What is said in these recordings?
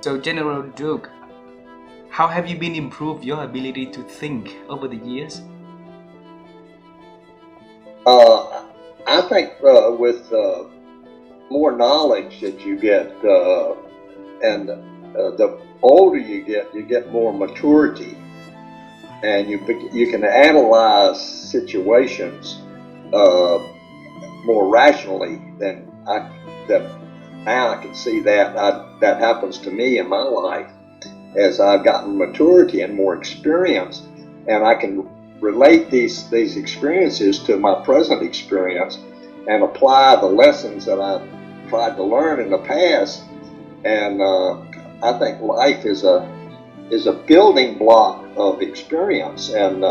So, General Duke, how have you been improved your ability to think over the years? I think with more knowledge that you get, and the older you get more maturity, and you can analyze situations more rationally than now I can see that happens to me in my life as I've gotten maturity and more experience, and I can relate these experiences to my present experience and apply the lessons that I've tried to learn in the past. And I think life is a building block of experience and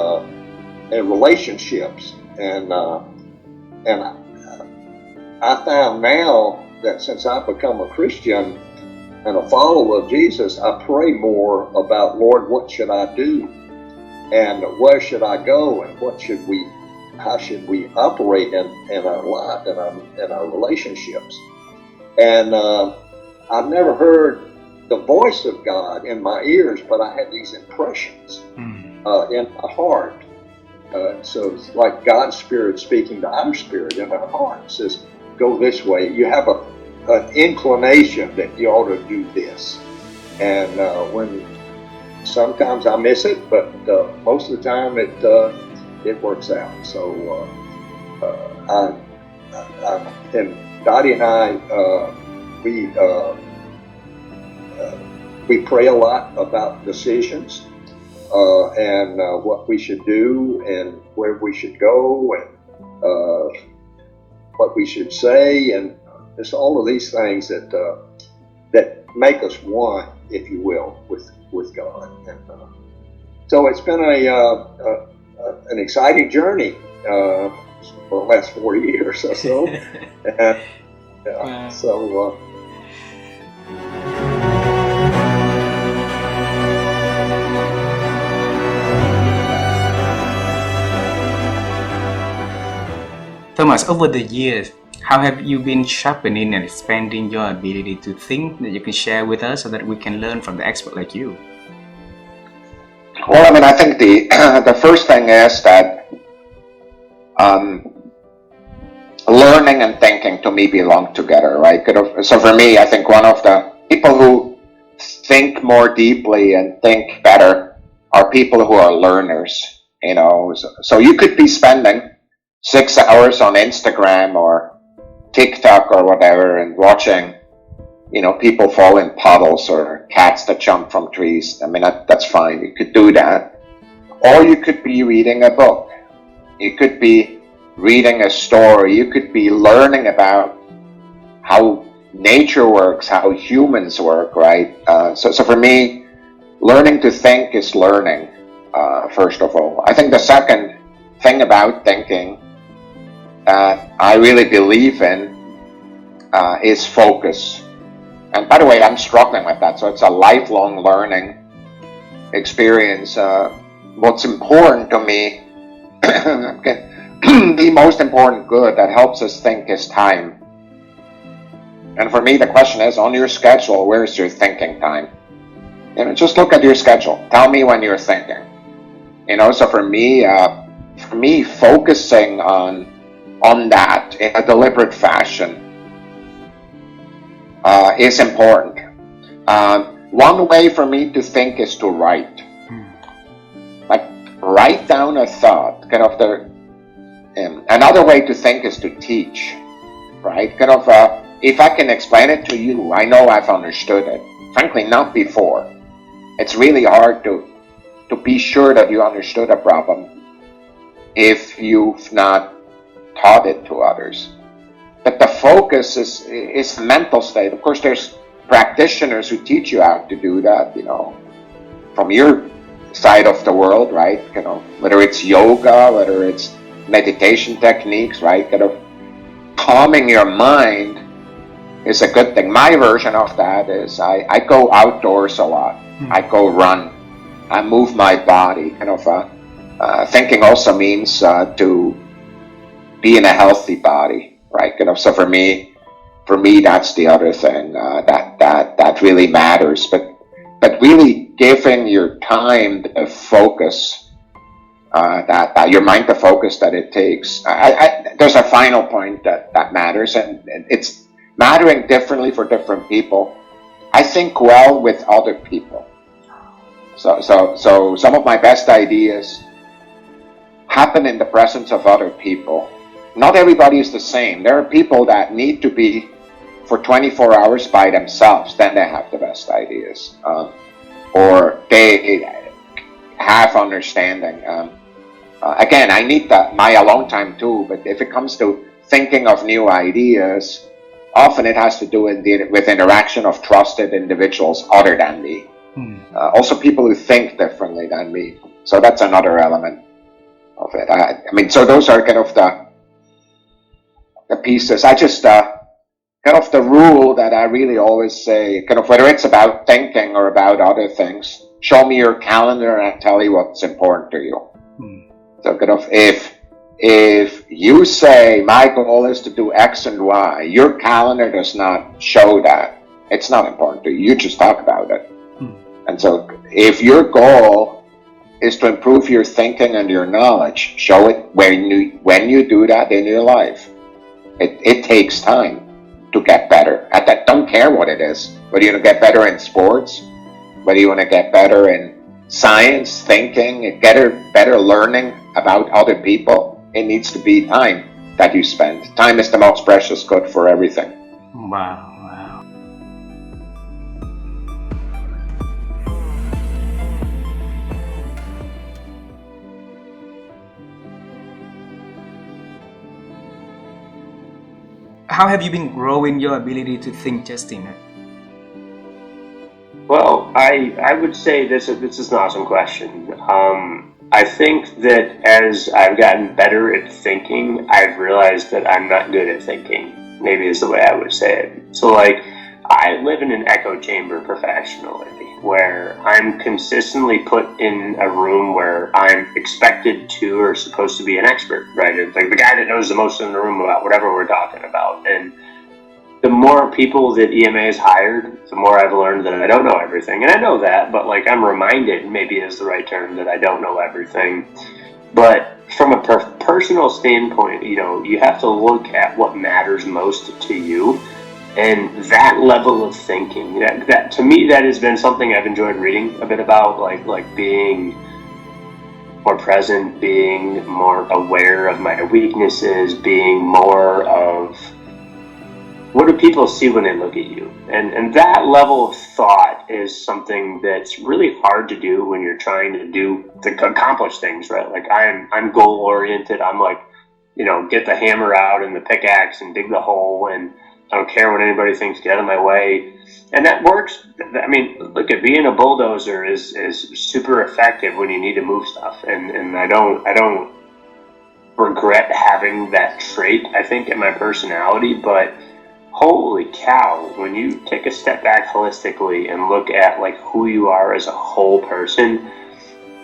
relationships, and I found now that since I've become a Christian and a follower of Jesus, I pray more about, Lord, what should I do, and where should I go, and how should we operate in our life, in our relationships. And I've never heard the voice of God in my ears, but I had these impressions in my heart. So it's like God's Spirit speaking to our spirit in our heart. It says, go this way. You have an inclination that you ought to do this. And when sometimes I miss it, but most of the time it works out. So and Dottie and I, we pray a lot about decisions and what we should do and where we should go and what we should say, and it's all of these things that make us one, if you will, with God. And so it's been an exciting journey for the last 4 years or so. And, Wow. So. Thomas, over the years, how have you been sharpening and expanding your ability to think that you can share with us so that we can learn from the expert like you? Well, I mean, I think the first thing is that learning and thinking to me belong together, right? So for me, I think one of the people who think more deeply and think better are people who are learners, you know. So you could be spending 6 hours on Instagram or TikTok or whatever and watching, you know, people fall in puddles or cats that jump from trees. I mean, that's fine. You could do that. Or you could be reading a book. You could be reading a story. You could be learning about how nature works, how humans work, right? So for me, learning to think is learning, first of all. I think the second thing about thinking that I really believe in is focus. And by the way, I'm struggling with that, so it's a lifelong learning experience. What's important to me, the most important good that helps us think is time. And for me, the question is, on your schedule, where's your thinking time? You know, just look at your schedule. Tell me when you're thinking. You know, so for me, focusing on that in a deliberate fashion is important. One way for me to think is to write. Like, write down a thought. Another way to think is to teach, right? If I can explain it to you, I know I've understood it. Frankly, not before. It's really hard to be sure that you understood a problem if you've not taught it to others. But the focus is the mental state. Of course, there's practitioners who teach you how to do that, you know, from your side of the world, right? You know, whether it's yoga, whether it's meditation techniques, right? Calming your mind is a good thing. My version of that is I go outdoors a lot. I go run. I move my body. Thinking also means to be in a healthy body, right? So for me, for me, that's the other thing that really matters. But really giving your time the focus, that your mind the focus that it takes. There's a final point that matters, and it's mattering differently for different people. I think well with other people. So some of my best ideas happen in the presence of other people. Not everybody is the same. There are people that need to be for 24 hours by themselves, then they have the best ideas. Or they have understanding. Again, I need my alone time too, but if it comes to thinking of new ideas, often it has to do with interaction of trusted individuals other than me. Also people who think differently than me. So that's another element of it. I mean, so those are kind of the pieces. I just, kind of the rule that I really always say, kind of whether it's about thinking or about other things, show me your calendar and I'll tell you what's important to you. So kind of if you say my goal is to do X and Y, your calendar does not show that. It's not important to you. You just talk about it. And so if your goal is to improve your thinking and your knowledge, show it when you do that in your life. It takes time to get better. I don't care what it is. Whether you want to get better in sports, whether you want to get better in science, thinking, get better learning about other people, it needs to be time that you spend. Time is the most precious good for everything. Wow. How have you been growing your ability to think, Justin? Well, I would say this is an awesome question. I think that as I've gotten better at thinking, I've realized that I'm not good at thinking. Maybe is the way I would say it. So like, I live in an echo chamber professionally, where I'm consistently put in a room where I'm expected to or supposed to be an expert, right? It's like the guy that knows the most in the room about whatever we're talking about. And the more people that EMA has hired, the more I've learned that I don't know everything. And I know that, but like I'm reminded, maybe is the right term, that I don't know everything. But from a personal standpoint, you have to look at what matters most to you. And that level of thinking, that to me, that has been something I've enjoyed reading a bit about, like being more present, being more aware of my weaknesses, being more of what do people see when they look at you? And that level of thought is something that's really hard to do when you're trying to accomplish things, right? Like I'm goal oriented. I'm like, get the hammer out and the pickaxe and dig the hole, and I don't care what anybody thinks, get out of my way. And that works. I mean, look, at being a bulldozer is super effective when you need to move stuff. And I don't regret having that trait, I think, in my personality. But holy cow, when you take a step back holistically and look at like who you are as a whole person,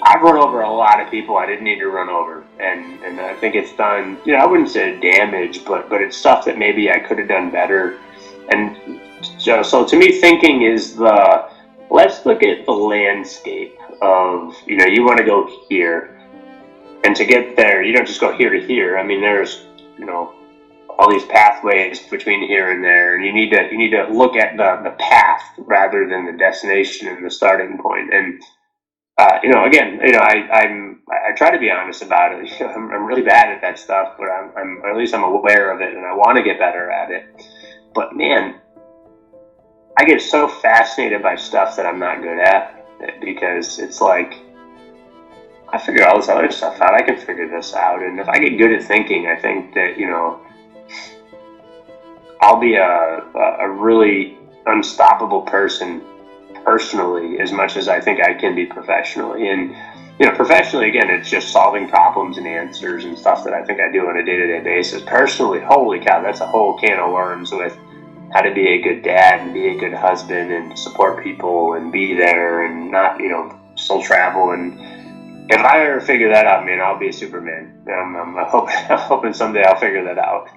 I've run over a lot of people I didn't need to run over, and I think it's done, I wouldn't say damage, but it's stuff that maybe I could have done better. And so to me, thinking is let's look at the landscape of, you want to go here, and to get there, you don't just go here to here. I mean, there's, all these pathways between here and there, and you need to look at the path rather than the destination and the starting point. And I try to be honest about it. I'm really bad at that stuff, but at least I'm aware of it, and I want to get better at it. But man, I get so fascinated by stuff that I'm not good at, because it's like, I figure all this other stuff out. I can figure this out, and if I get good at thinking, I think that I'll be a really unstoppable person personally, as much as I think I can be professionally. And professionally, again, it's just solving problems and answers and stuff that I think I do on a day-to-day basis. Personally, holy cow, that's a whole can of worms with how to be a good dad and be a good husband and support people and be there and not still travel. And if I ever figure that out, man, I'll be a Superman. I'm hoping someday I'll figure that out.